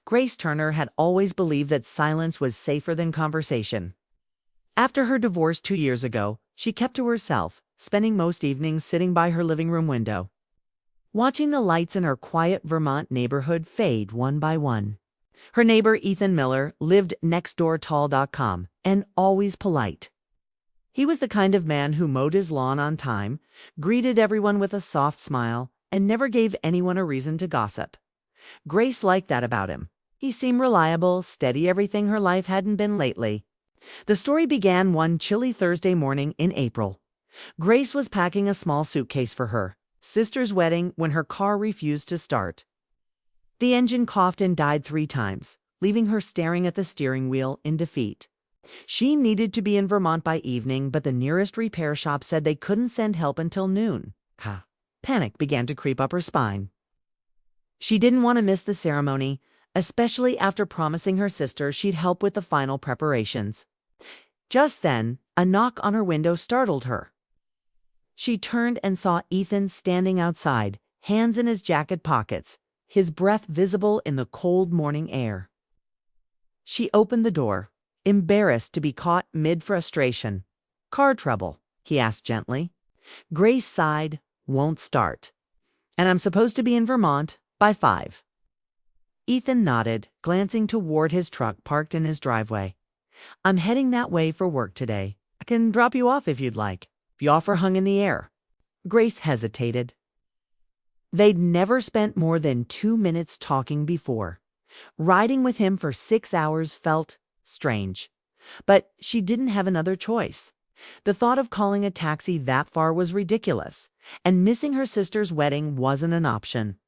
Grace Turner had always believed that silence was safer than conversation. After her divorce 2 years ago, she kept to herself, spending most evenings sitting by her living room window, watching the lights in her quiet Vermont neighborhood fade one by one. Her neighbor, Ethan Miller, lived next door tall.com, and always polite. He was the kind of man who mowed his lawn on time, greeted everyone with a soft smile, and never gave anyone a reason to gossip. Grace liked that about him. He seemed reliable, steady, everything her life hadn't been lately. The story began one chilly Thursday morning in April. Grace was packing a small suitcase for her sister's wedding when her car refused to start. The engine coughed and died 3 times, leaving her staring at the steering wheel in defeat. She needed to be in Vermont by evening, but the nearest repair shop said they couldn't send help until noon. Panic began to creep up her spine. She didn't want to miss the ceremony, especially after promising her sister she'd help with the final preparations. Just then, a knock on her window startled her. She turned and saw Ethan standing outside, hands in his jacket pockets, his breath visible in the cold morning air. She opened the door, embarrassed to be caught mid-frustration. "Car trouble?" he asked gently. Grace sighed. "Won't start. And I'm supposed to be in Vermont by 5. Ethan nodded, glancing toward his truck parked in his driveway. "I'm heading that way for work today. I can drop you off if you'd like." The offer hung in the air. Grace hesitated. They'd never spent more than 2 minutes talking before. Riding with him for 6 hours felt strange. But she didn't have another choice. The thought of calling a taxi that far was ridiculous, and missing her sister's wedding wasn't an option.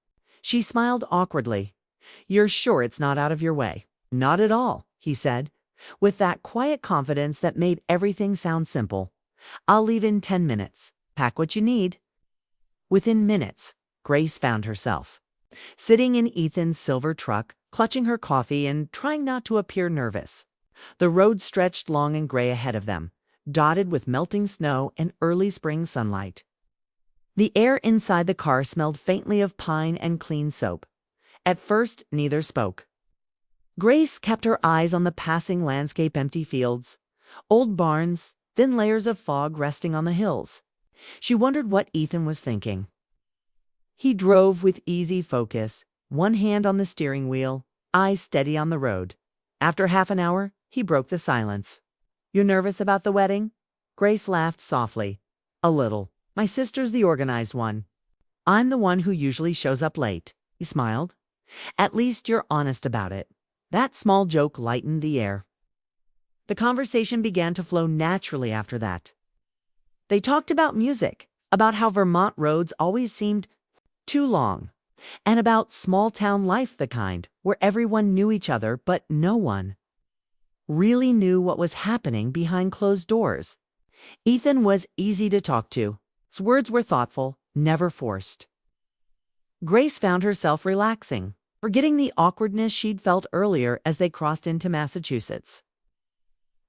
She smiled awkwardly. "You're sure it's not out of your way?" "Not at all," he said, with that quiet confidence that made everything sound simple. "I'll leave in 10 minutes. Pack what you need." Within minutes, Grace found herself sitting in Ethan's silver truck, clutching her coffee and trying not to appear nervous. The road stretched long and gray ahead of them, dotted with melting snow and early spring sunlight. The air inside the car smelled faintly of pine and clean soap. At first, neither spoke. Grace kept her eyes on the passing landscape, empty fields, old barns, thin layers of fog resting on the hills. She wondered what Ethan was thinking. He drove with easy focus, one hand on the steering wheel, eyes steady on the road. After half an hour, he broke the silence. "You nervous about the wedding?" Grace laughed softly. "A little. My sister's the organized one. I'm the one who usually shows up late." He smiled. "At least you're honest about it." That small joke lightened the air. The conversation began to flow naturally after that. They talked about music, about how Vermont roads always seemed too long, and about small-town life, the kind where everyone knew each other but no one really knew what was happening behind closed doors. Ethan was easy to talk to. His words were thoughtful, never forced. Grace found herself relaxing, forgetting the awkwardness she'd felt earlier as they crossed into Massachusetts.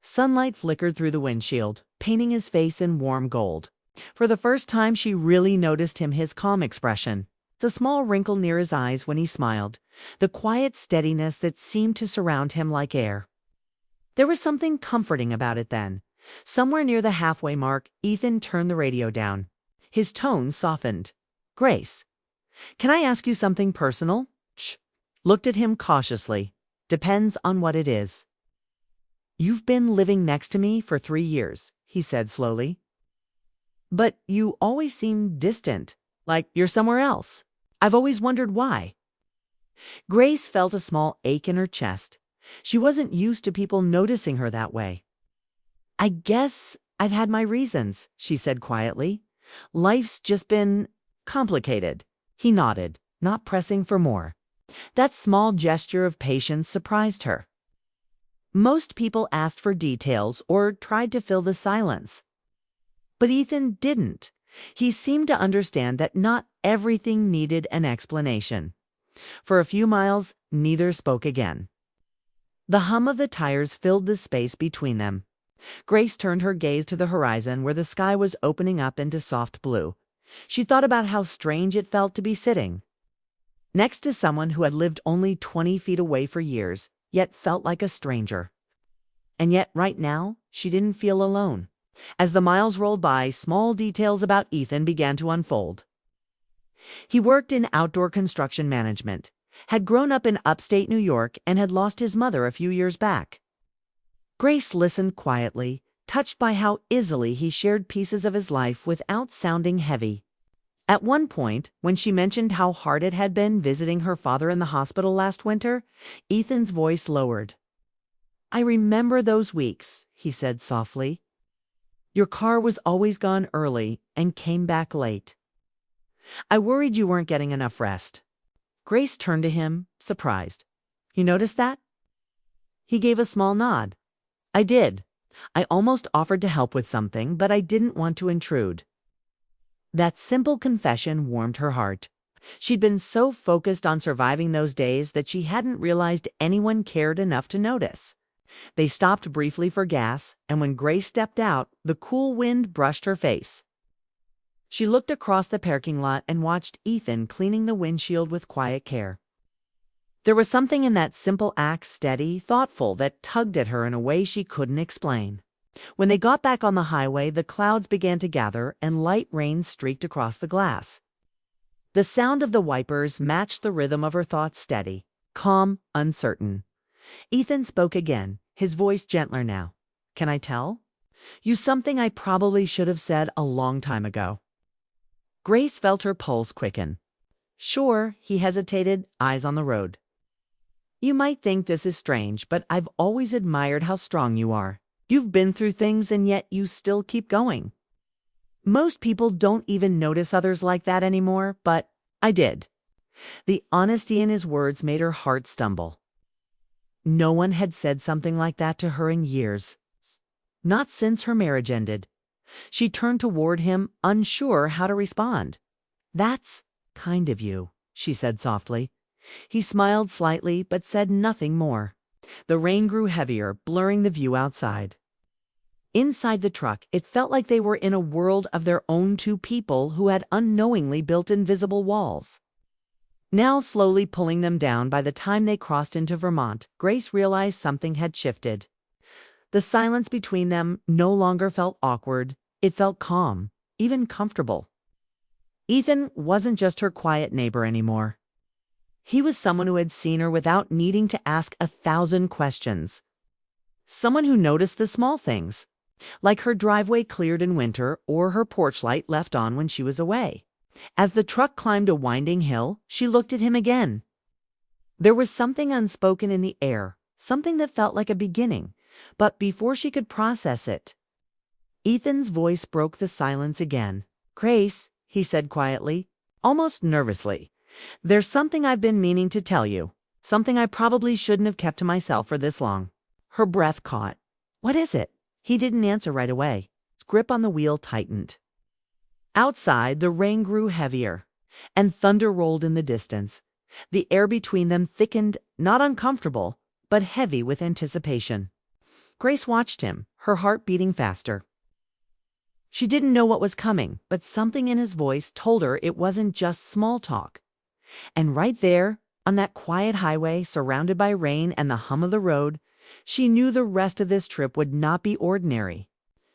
Sunlight flickered through the windshield, painting his face in warm gold. For the first time, she really noticed his calm expression. The small wrinkle near his eyes when he smiled, the quiet steadiness that seemed to surround him like air. There was something comforting about it then. Somewhere near the halfway mark, Ethan turned the radio down. His tone softened. "Grace, can I ask you something personal?" Shh. Looked at him cautiously. "Depends on what it is." "You've been living next to me for 3 years, he said slowly. "But you always seem distant, like you're somewhere else. I've always wondered why." Grace felt a small ache in her chest. She wasn't used to people noticing her that way. "I guess I've had my reasons," she said quietly. "Life's just been complicated." He nodded, not pressing for more. That small gesture of patience surprised her. Most people asked for details or tried to fill the silence. But Ethan didn't. He seemed to understand that not everything needed an explanation. For a few miles, neither spoke again. The hum of the tires filled the space between them. Grace turned her gaze to the horizon where the sky was opening up into soft blue. She thought about how strange it felt to be sitting next to someone who had lived only 20 feet away for years, yet felt like a stranger. And yet right now, she didn't feel alone. As the miles rolled by, small details about Ethan began to unfold. He worked in outdoor construction management, had grown up in upstate New York, and had lost his mother a few years back. Grace listened quietly, touched by how easily he shared pieces of his life without sounding heavy. At one point, when she mentioned how hard it had been visiting her father in the hospital last winter, Ethan's voice lowered. "I remember those weeks," he said softly. "Your car was always gone early and came back late. I worried you weren't getting enough rest." Grace turned to him, surprised. "You noticed that?" He gave a small nod. "I did. I almost offered to help with something, but I didn't want to intrude." That simple confession warmed her heart. She'd been so focused on surviving those days that she hadn't realized anyone cared enough to notice. They stopped briefly for gas, and when Grace stepped out, the cool wind brushed her face. She looked across the parking lot and watched Ethan cleaning the windshield with quiet care. There was something in that simple act, steady, thoughtful, that tugged at her in a way she couldn't explain. When they got back on the highway, the clouds began to gather and light rain streaked across the glass. The sound of the wipers matched the rhythm of her thoughts, steady, calm, uncertain. Ethan spoke again, his voice gentler now. "Can I tell you something I probably should have said a long time ago?" Grace felt her pulse quicken. "Sure," he hesitated, eyes on the road. "You might think this is strange, but I've always admired how strong you are. You've been through things and yet you still keep going. Most people don't even notice others like that anymore, but I did." The honesty in his words made her heart stumble. No one had said something like that to her in years. Not since her marriage ended. She turned toward him, unsure how to respond. "That's kind of you," she said softly. He smiled slightly, but said nothing more. The rain grew heavier, blurring the view outside. Inside the truck, it felt like they were in a world of their own, two people who had unknowingly built invisible walls. Now slowly pulling them down. By the time they crossed into Vermont, Grace realized something had shifted. The silence between them no longer felt awkward. It felt calm, even comfortable. Ethan wasn't just her quiet neighbor anymore. He was someone who had seen her without needing to ask 1,000 questions. Someone who noticed the small things, like her driveway cleared in winter or her porch light left on when she was away. As the truck climbed a winding hill, she looked at him again. There was something unspoken in the air, something that felt like a beginning, but before she could process it, Ethan's voice broke the silence again. "Grace," he said quietly, almost nervously, "there's something I've been meaning to tell you, something I probably shouldn't have kept to myself for this long." Her breath caught. "What is it?" He didn't answer right away. His grip on the wheel tightened. Outside, the rain grew heavier, and thunder rolled in the distance. The air between them thickened, not uncomfortable, but heavy with anticipation. Grace watched him, her heart beating faster. She didn't know what was coming, but something in his voice told her it wasn't just small talk. And right there, on that quiet highway, surrounded by rain and the hum of the road, she knew the rest of this trip would not be ordinary.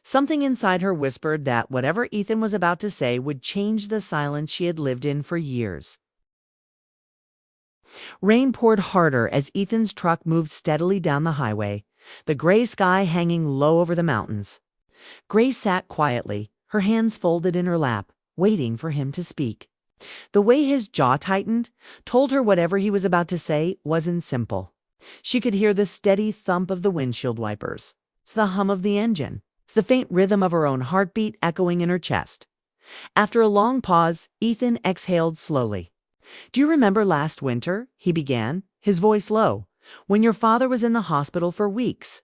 Something inside her whispered that whatever Ethan was about to say would change the silence she had lived in for years. Rain poured harder as Ethan's truck moved steadily down the highway, the gray sky hanging low over the mountains. Grace sat quietly, her hands folded in her lap, waiting for him to speak. The way his jaw tightened told her whatever he was about to say wasn't simple. She could hear the steady thump of the windshield wipers, the hum of the engine, the faint rhythm of her own heartbeat echoing in her chest. After a long pause, Ethan exhaled slowly. "Do you remember last winter?" he began, his voice low, "when your father was in the hospital for weeks?"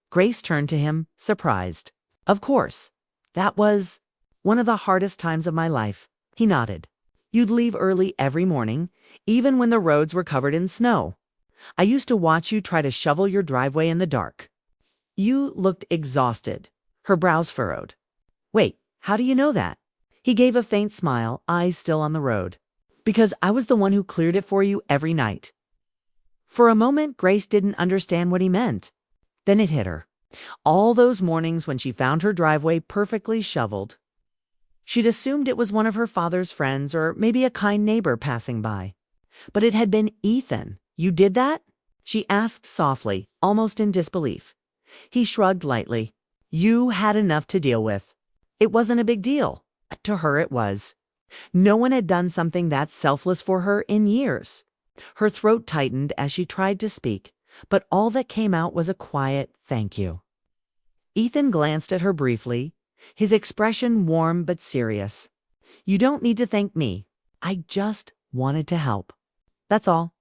Grace turned to him, surprised. "Of course. That was one of the hardest times of my life." He nodded. "You'd leave early every morning, even when the roads were covered in snow. I used to watch you try to shovel your driveway in the dark. You looked exhausted." Her brows furrowed. "Wait, how do you know that?" He gave a faint smile, eyes still on the road. Because I was the one who cleared it for you every night. For a moment, Grace didn't understand what he meant. Then it hit her. All those mornings when she found her driveway perfectly shoveled. She'd assumed it was one of her father's friends or maybe a kind neighbor passing by. But it had been Ethan. You did that? She asked softly, almost in disbelief. He shrugged lightly. You had enough to deal with. It wasn't a big deal. To her it was. No one had done something that selfless for her in years. Her throat tightened as she tried to speak, but all that came out was a quiet thank you. Ethan glanced at her briefly, his expression warm but serious. You don't need to thank me. I just wanted to help. That's all.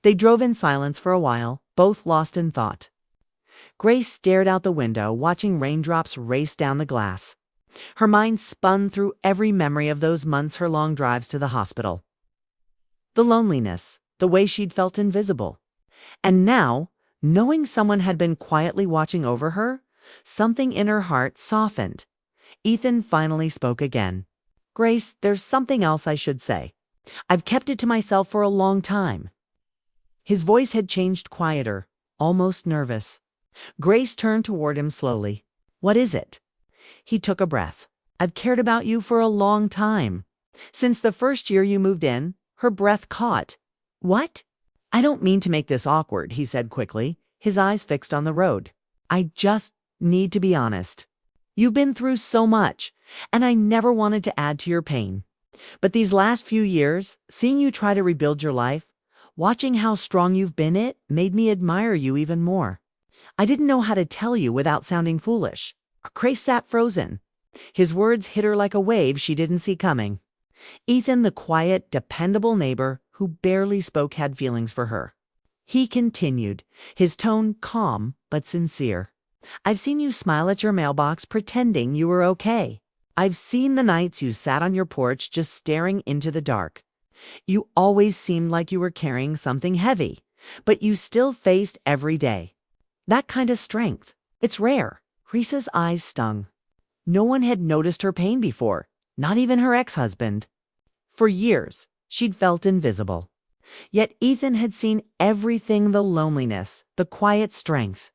They drove in silence for a while, both lost in thought. Grace stared out the window, watching raindrops race down the glass. Her mind spun through every memory of those months-long drives to the hospital. The loneliness, the way she'd felt invisible. And now, knowing someone had been quietly watching over her, something in her heart softened. Ethan finally spoke again. Grace, there's something else I should say. I've kept it to myself for a long time. His voice had changed quieter, almost nervous. Grace turned toward him slowly. What is it? He took a breath. I've cared about you for a long time. Since the first year you moved in, her breath caught. What? I don't mean to make this awkward, he said quickly, his eyes fixed on the road. I just need to be honest. You've been through so much, and I never wanted to add to your pain. But these last few years, seeing you try to rebuild your life, watching how strong you've been, it made me admire you even more. I didn't know how to tell you without sounding foolish. Grace sat frozen. His words hit her like a wave she didn't see coming. Ethan, the quiet, dependable neighbor who barely spoke, had feelings for her. He continued, his tone calm but sincere. I've seen you smile at your mailbox pretending you were okay. I've seen the nights you sat on your porch just staring into the dark. You always seemed like you were carrying something heavy, but you still faced every day. That kind of strength, it's rare. Risa's eyes stung. No one had noticed her pain before, not even her ex-husband. For years, she'd felt invisible. Yet Ethan had seen everything: the loneliness, the quiet strength,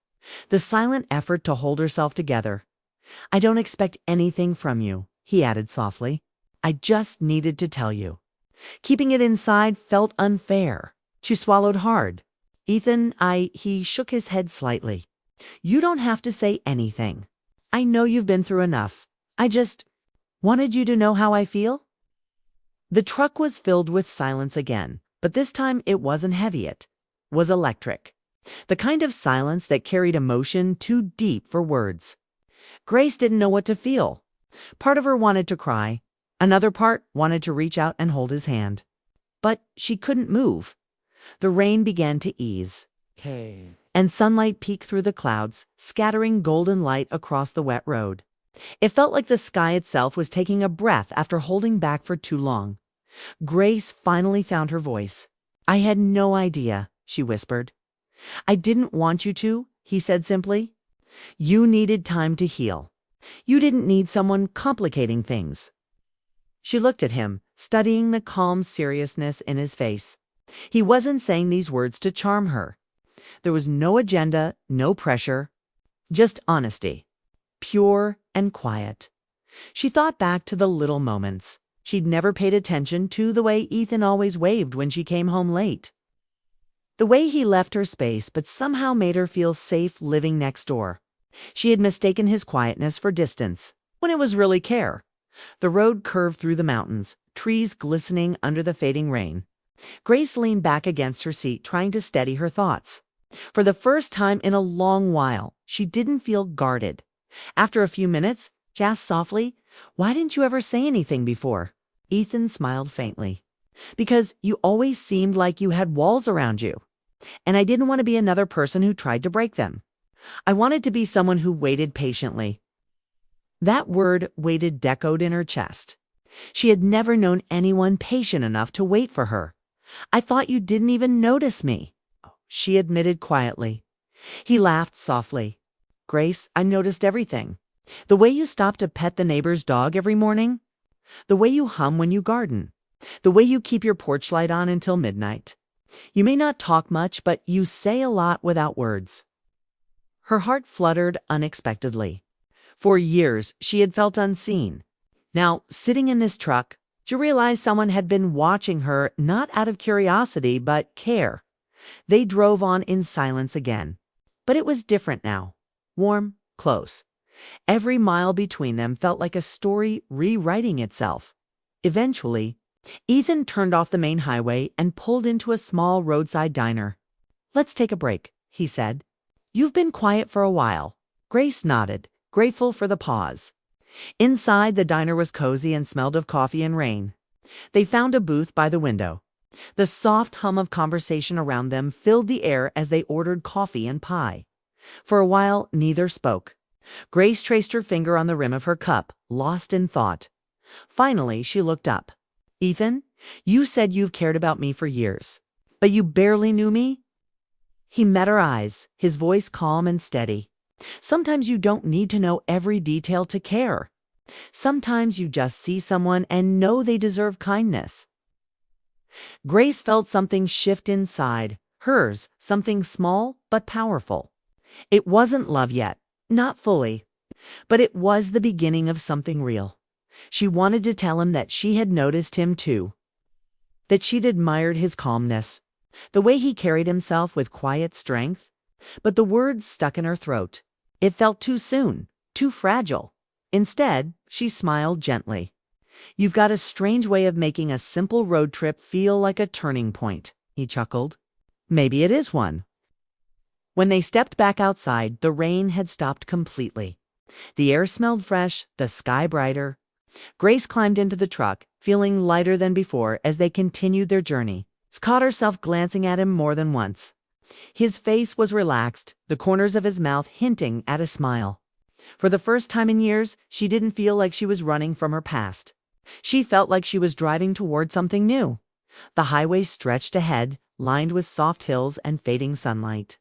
the silent effort to hold herself together. I don't expect anything from you, he added softly. I just needed to tell you. Keeping it inside felt unfair. She swallowed hard. Ethan, he shook his head slightly. You don't have to say anything. I know you've been through enough. I just wanted you to know how I feel. The truck was filled with silence again, but this time it wasn't heavy. It was electric. The kind of silence that carried emotion too deep for words. Grace didn't know what to feel. Part of her wanted to cry. Another part wanted to reach out and hold his hand. But she couldn't move. The rain began to ease. And sunlight peeked through the clouds, scattering golden light across the wet road. It felt like the sky itself was taking a breath after holding back for too long. Grace finally found her voice. I had no idea, she whispered. I didn't want you to, he said simply. You needed time to heal. You didn't need someone complicating things. She looked at him, studying the calm seriousness in his face. He wasn't saying these words to charm her. There was no agenda, no pressure, just honesty, pure and quiet. She thought back to the little moments. She'd never paid attention to the way Ethan always waved when she came home late. The way he left her space but somehow made her feel safe living next door. She had mistaken his quietness for distance, when it was really care. The road curved through the mountains, trees glistening under the fading rain. Grace leaned back against her seat, trying to steady her thoughts. For the first time in a long while, she didn't feel guarded. After a few minutes, she asked softly, Why didn't you ever say anything before? Ethan smiled faintly. Because you always seemed like you had walls around you. And I didn't want to be another person who tried to break them. I wanted to be someone who waited patiently. That word waited echoed in her chest. She had never known anyone patient enough to wait for her. I thought you didn't even notice me, she admitted quietly. He laughed softly. Grace, I noticed everything. The way you stop to pet the neighbor's dog every morning. The way you hum when you garden. The way you keep your porch light on until midnight. You may not talk much, but you say a lot without words. Her heart fluttered unexpectedly. For years, she had felt unseen. Now, sitting in this truck, she realized someone had been watching her not out of curiosity, but care. They drove on in silence again. But it was different now. Warm, close. Every mile between them felt like a story rewriting itself. Eventually, Ethan turned off the main highway and pulled into a small roadside diner. "Let's take a break," he said. "You've been quiet for a while." Grace nodded, grateful for the pause. Inside, the diner was cozy and smelled of coffee and rain. They found a booth by the window. The soft hum of conversation around them filled the air as they ordered coffee and pie. For a while, neither spoke. Grace traced her finger on the rim of her cup, lost in thought. Finally, she looked up. "Ethan, you said you've cared about me for years, but you barely knew me?" He met her eyes, his voice calm and steady. "Sometimes you don't need to know every detail to care. Sometimes you just see someone and know they deserve kindness." Grace felt something shift inside, hers, something small but powerful. It wasn't love yet, not fully, but it was the beginning of something real. She wanted to tell him that she had noticed him too, that she'd admired his calmness, the way he carried himself with quiet strength, but the words stuck in her throat. It felt too soon, too fragile. Instead, she smiled gently. "You've got a strange way of making a simple road trip feel like a turning point," he chuckled. "Maybe it is one." When they stepped back outside, the rain had stopped completely. The air smelled fresh, the sky brighter. Grace climbed into the truck, feeling lighter than before as they continued their journey. She caught herself glancing at him more than once. His face was relaxed, the corners of his mouth hinting at a smile. For the first time in years, she didn't feel like she was running from her past. She felt like she was driving toward something new. The highway stretched ahead, lined with soft hills and fading sunlight.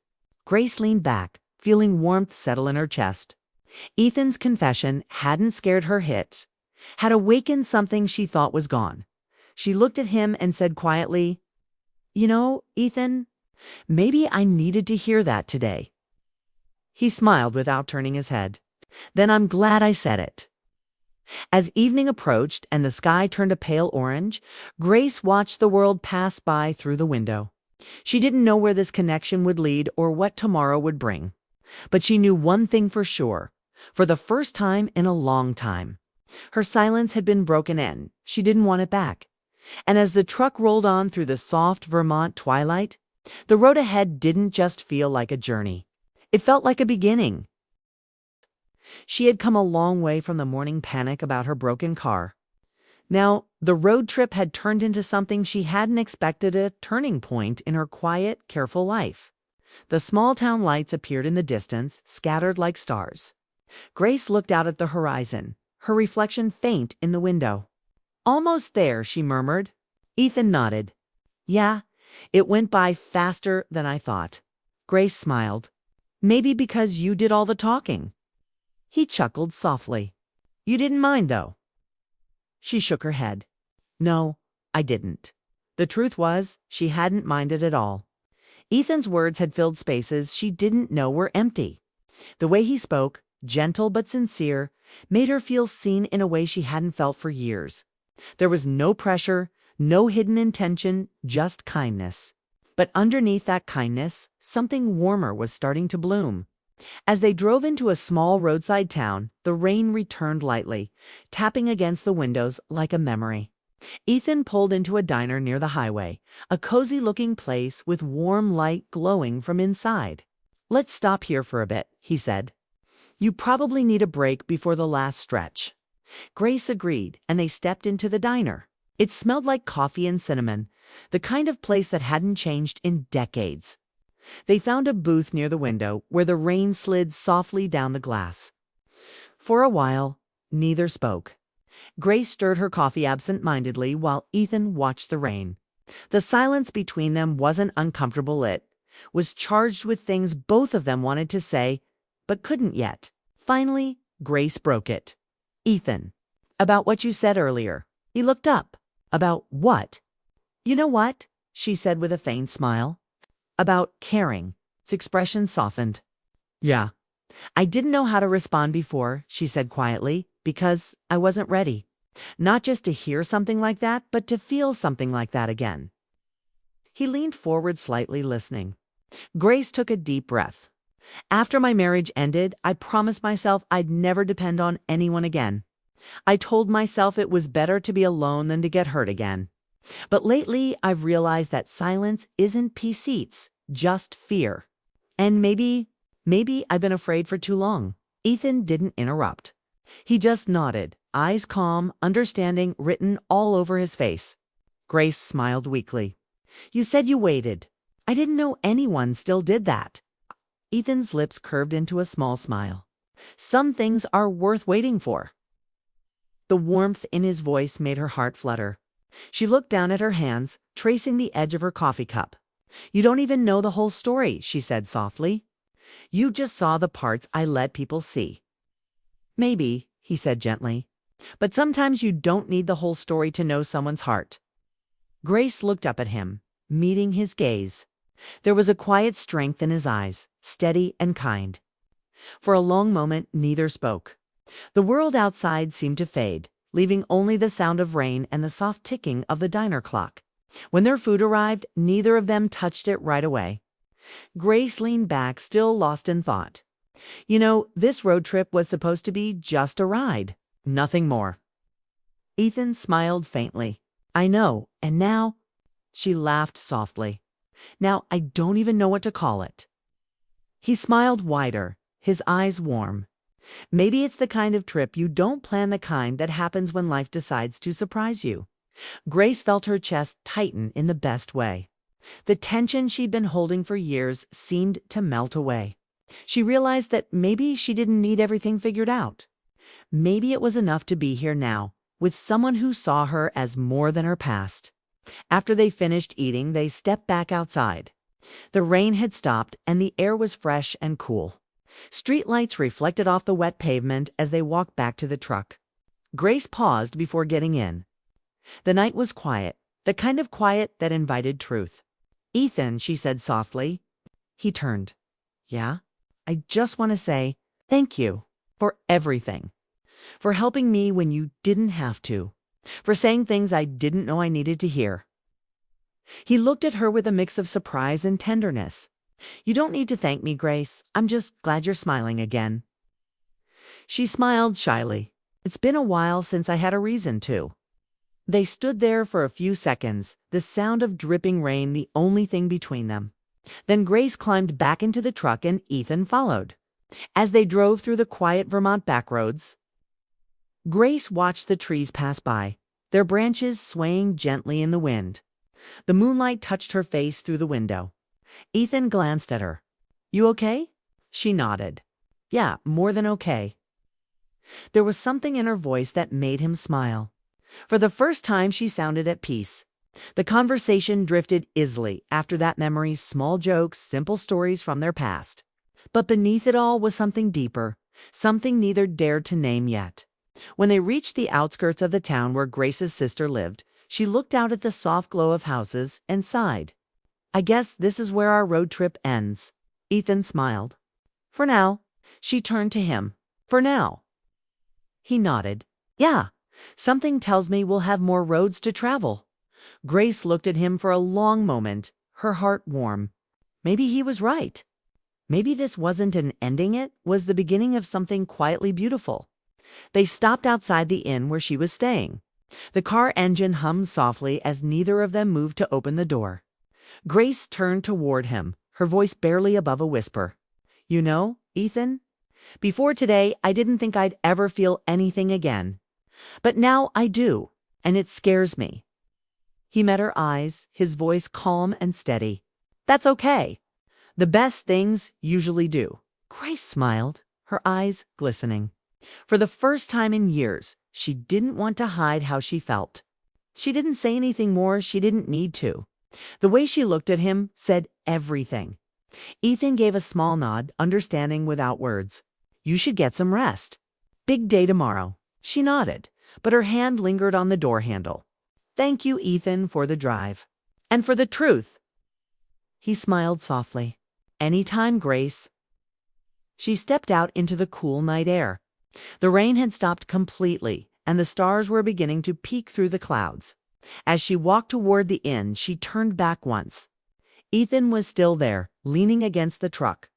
Grace leaned back, feeling warmth settle in her chest. Ethan's confession hadn't scared her hit, had awakened something she thought was gone. She looked at him and said quietly, "You know, Ethan, maybe I needed to hear that today." He smiled without turning his head. "Then I'm glad I said it." As evening approached and the sky turned a pale orange, Grace watched the world pass by through the window. She didn't know where this connection would lead or what tomorrow would bring. But she knew one thing for sure. For the first time in a long time, her silence had been broken in. She didn't want it back. And as the truck rolled on through the soft Vermont twilight, the road ahead didn't just feel like a journey. It felt like a beginning. She had come a long way from the morning panic about her broken car. Now, the road trip had turned into something she hadn't expected, a turning point in her quiet, careful life. The small-town lights appeared in the distance, scattered like stars. Grace looked out at the horizon, her reflection faint in the window. "Almost there," she murmured. Ethan nodded. "Yeah, it went by faster than I thought." Grace smiled. "Maybe because you did all the talking." He chuckled softly. "You didn't mind, though?" She shook her head. "No, I didn't." The truth was, she hadn't minded at all. Ethan's words had filled spaces she didn't know were empty. The way he spoke, gentle but sincere, made her feel seen in a way she hadn't felt for years. There was no pressure, no hidden intention, just kindness. But underneath that kindness, something warmer was starting to bloom. As they drove into a small roadside town, the rain returned lightly, tapping against the windows like a memory. Ethan pulled into a diner near the highway, a cozy-looking place with warm light glowing from inside. "Let's stop here for a bit," he said. "You probably need a break before the last stretch." Grace agreed, and they stepped into the diner. It smelled like coffee and cinnamon, the kind of place that hadn't changed in decades. They found a booth near the window where the rain slid softly down the glass. For a while, neither spoke. Grace stirred her coffee absent-mindedly while Ethan watched the rain. The silence between them wasn't uncomfortable, it was charged with things both of them wanted to say, but couldn't yet. Finally, Grace broke it. "Ethan, about what you said earlier." He looked up. About what? You know what? She said with a faint smile. About caring. Its expression softened. Yeah. I didn't know how to respond before, she said quietly, because I wasn't ready. Not just to hear something like that, but to feel something like that again. He leaned forward slightly, listening. Grace took a deep breath. After my marriage ended, I promised myself I'd never depend on anyone again. I told myself it was better to be alone than to get hurt again. But lately, I've realized that silence isn't peace, it's just fear. And maybe I've been afraid for too long. Ethan didn't interrupt. He just nodded, eyes calm, understanding written all over his face. Grace smiled weakly. You said you waited. I didn't know anyone still did that. Ethan's lips curved into a small smile. Some things are worth waiting for. The warmth in his voice made her heart flutter. She looked down at her hands, tracing the edge of her coffee cup. You don't even know the whole story, she said softly. You just saw the parts I let people see. Maybe, he said gently, but sometimes you don't need the whole story to know someone's heart. Grace looked up at him, meeting his gaze. There was a quiet strength in his eyes, steady and kind. For a long moment, neither spoke. The world outside seemed to fade, leaving only the sound of rain and the soft ticking of the diner clock. When their food arrived, neither of them touched it right away. Grace leaned back, still lost in thought. You know, this road trip was supposed to be just a ride, nothing more. Ethan smiled faintly. I know, and now... She laughed softly. Now I don't even know what to call it. He smiled wider, his eyes warm. Maybe it's the kind of trip you don't plan, the kind that happens when life decides to surprise you. Grace felt her chest tighten in the best way. The tension she'd been holding for years seemed to melt away. She realized that maybe she didn't need everything figured out. Maybe it was enough to be here now, with someone who saw her as more than her past. After they finished eating, they stepped back outside. The rain had stopped and the air was fresh and cool. Streetlights reflected off the wet pavement as they walked back to the truck. Grace paused before getting in. The night was quiet, the kind of quiet that invited truth. Ethan, she said softly. He turned. Yeah? I just want to say thank you for everything. For helping me when you didn't have to. For saying things I didn't know I needed to hear. He looked at her with a mix of surprise and tenderness. You don't need to thank me, Grace. I'm just glad you're smiling again. She smiled shyly. It's been a while since I had a reason to. They stood there for a few seconds, the sound of dripping rain the only thing between them. Then Grace climbed back into the truck and Ethan followed. As they drove through the quiet Vermont backroads, Grace watched the trees pass by, their branches swaying gently in the wind. The moonlight touched her face through the window. Ethan glanced at her. You okay? She nodded. Yeah, more than okay. There was something in her voice that made him smile. For the first time, she sounded at peace. The conversation drifted easily after that memory, small jokes, simple stories from their past. But beneath it all was something deeper, something neither dared to name yet. When they reached the outskirts of the town where Grace's sister lived, she looked out at the soft glow of houses and sighed. I guess this is where our road trip ends. Ethan smiled. For now. She turned to him. For now. He nodded. Yeah, something tells me we'll have more roads to travel. Grace looked at him for a long moment, her heart warm. Maybe he was right. Maybe this wasn't an ending, it was the beginning of something quietly beautiful. They stopped outside the inn where she was staying. The car engine hummed softly as neither of them moved to open the door. Grace turned toward him, her voice barely above a whisper. You know, Ethan, before today I didn't think I'd ever feel anything again. But now I do, and it scares me. He met her eyes, his voice calm and steady. That's okay. The best things usually do. Grace smiled, her eyes glistening. For the first time in years, she didn't want to hide how she felt. She didn't say anything more, she didn't need to. The way she looked at him said everything. Ethan gave a small nod, understanding without words. You should get some rest. Big day tomorrow. She nodded, but her hand lingered on the door handle. Thank you, Ethan, for the drive. And for the truth. He smiled softly. Anytime, Grace. She stepped out into the cool night air. The rain had stopped completely, and the stars were beginning to peek through the clouds. As she walked toward the inn, she turned back once. Ethan was still there, leaning against the truck.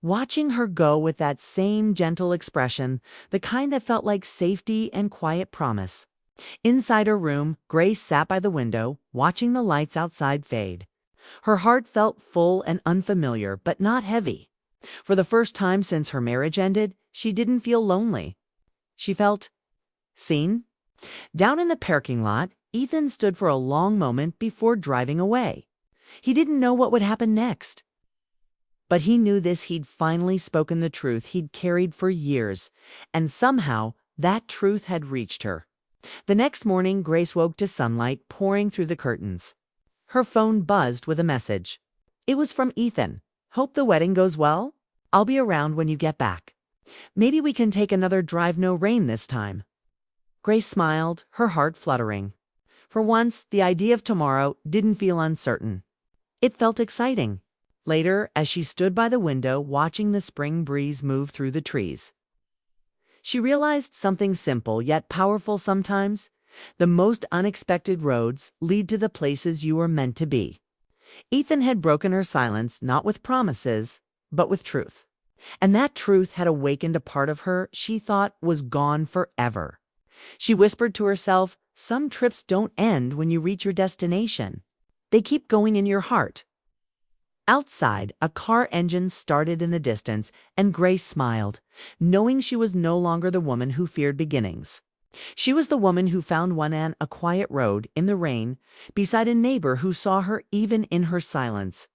Watching her go with that same gentle expression, the kind that felt like safety and quiet promise. Inside her room, Grace sat by the window, watching the lights outside fade. Her heart felt full and unfamiliar, but not heavy. For the first time since her marriage ended, she didn't feel lonely. She felt seen. Down in the parking lot, Ethan stood for a long moment before driving away. He didn't know what would happen next. But he knew this: he'd finally spoken the truth he'd carried for years, and somehow that truth had reached her. The next morning, Grace woke to sunlight pouring through the curtains. Her phone buzzed with a message. It was from Ethan. Hope the wedding goes well. I'll be around when you get back. Maybe we can take another drive, no rain this time. Grace smiled, her heart fluttering. For once, the idea of tomorrow didn't feel uncertain. It felt exciting. Later, as she stood by the window watching the spring breeze move through the trees, she realized something simple yet powerful sometimes. The most unexpected roads lead to the places you were meant to be. Ethan had broken her silence not with promises, but with truth. And that truth had awakened a part of her she thought was gone forever. She whispered to herself, some trips don't end when you reach your destination. They keep going in your heart. Outside, a car engine started in the distance, and Grace smiled, knowing she was no longer the woman who feared beginnings. She was the woman who found one on a quiet road in the rain, beside a neighbor who saw her even in her silence.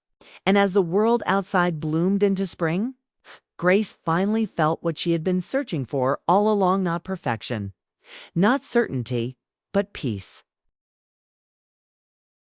And as the world outside bloomed into spring, Grace finally felt what she had been searching for all along: not perfection, not certainty, but peace.